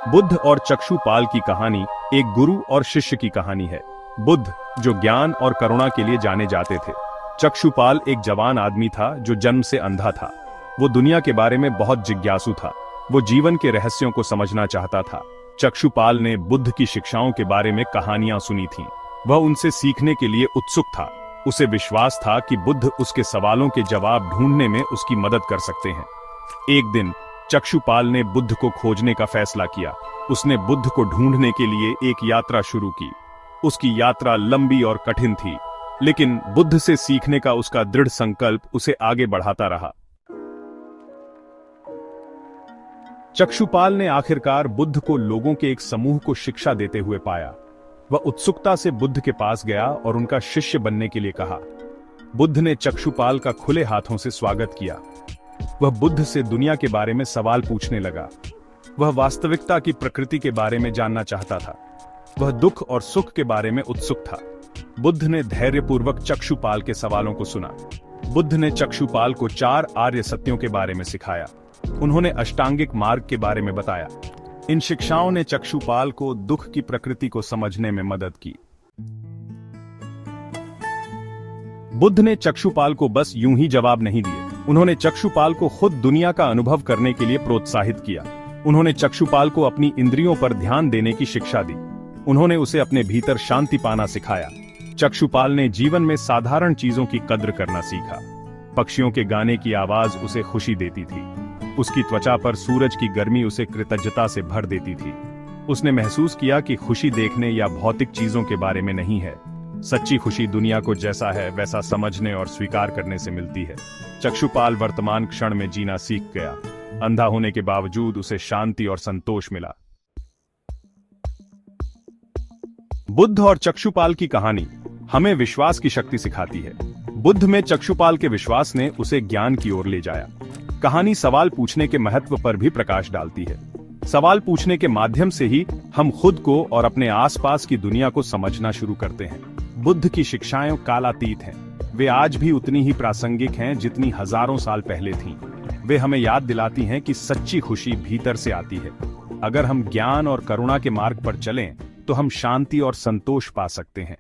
बुद्ध और चक्षुपाल की कहानी एक गुरु और शिष्य की कहानी है। बुद्ध, जो ज्ञान और करुणा के लिए जाने जाते थे। चक्षुपाल एक जवान आदमी था जो जन्म से अंधा था। वो दुनिया के बारे में बहुत जिज्ञासु था। वो जीवन के रहस्यों को समझना चाहता था। चक्षुपाल ने बुद्ध की शिक्षाओं के बारे में कहानियां सुनी थीं। वह उनसे सीखने के लिए उत्सुक था। उसे विश्वास था कि बुद्ध उसके सवालों के जवाब ढूंढने में उसकी मदद कर सकते हैं। एक दिन चक्षुपाल ने बुद्ध को खोजने का फैसला किया। उसने बुद्ध को ढूंढने के लिए एक यात्रा शुरू की। उसकी यात्रा लंबी और कठिन थी, लेकिन बुद्ध से सीखने का उसका दृढ़ संकल्प उसे आगे बढ़ाता रहा। चक्षुपाल ने आखिरकार बुद्ध को लोगों के एक समूह को शिक्षा देते हुए पाया। वह उत्सुकता से बुद्ध के पास गया और उनका शिष्य बनने के लिए कहा। बुद्ध ने चक्षुपाल का खुले हाथों से स्वागत किया। वह बुद्ध से दुनिया के बारे में सवाल पूछने लगा। वह वास्तविकता की प्रकृति के बारे में जानना चाहता था। वह दुख और सुख के बारे में उत्सुक था। बुद्ध ने धैर्यपूर्वक चक्षुपाल के सवालों को सुना। बुद्ध ने चक्षुपाल को 4 आर्य सत्यों के बारे में सिखाया। उन्होंने अष्टांगिक मार्ग के बारे में बताया। इन शिक्षाओं ने चक्षुपाल को दुख की प्रकृति को समझने में मदद की। बुद्ध ने चक्षुपाल को बस यूं ही जवाब नहीं दिए। उन्होंने चक्षुपाल को खुद दुनिया का अनुभव करने के लिए प्रोत्साहित किया। उन्होंने चक्षुपाल को अपनी इंद्रियों पर ध्यान देने की शिक्षा दी। उन्होंने उसे अपने भीतर शांति पाना सिखाया। चक्षुपाल ने जीवन में साधारण चीजों की कद्र करना सीखा। पक्षियों के गाने की आवाज उसे खुशी देती थी। उसकी त्वचा पर सूरज की गर्मी उसे कृतज्ञता से भर देती थी। उसने महसूस किया कि खुशी देखने या भौतिक चीजों के बारे में नहीं है। सच्ची खुशी दुनिया को जैसा है वैसा समझने और स्वीकार करने से मिलती है। चक्षुपाल वर्तमान क्षण में जीना सीख गया। अंधा होने के बावजूद उसे शांति और संतोष मिला। बुद्ध और चक्षुपाल की कहानी हमें विश्वास की शक्ति सिखाती है। बुद्ध में चक्षुपाल के विश्वास ने उसे ज्ञान की ओर ले जाया। कहानी सवाल पूछने के महत्व पर भी प्रकाश डालती है। सवाल पूछने के माध्यम से ही हम खुद को और अपने आसपास की दुनिया को समझना शुरू करते हैं। बुद्ध की शिक्षाएं कालातीत हैं। वे आज भी उतनी ही प्रासंगिक हैं जितनी हजारों साल पहले थीं। वे हमें याद दिलाती हैं कि सच्ची खुशी भीतर से आती है। अगर हम ज्ञान और करुणा के मार्ग पर चलें, तो हम शांति और संतोष पा सकते हैं।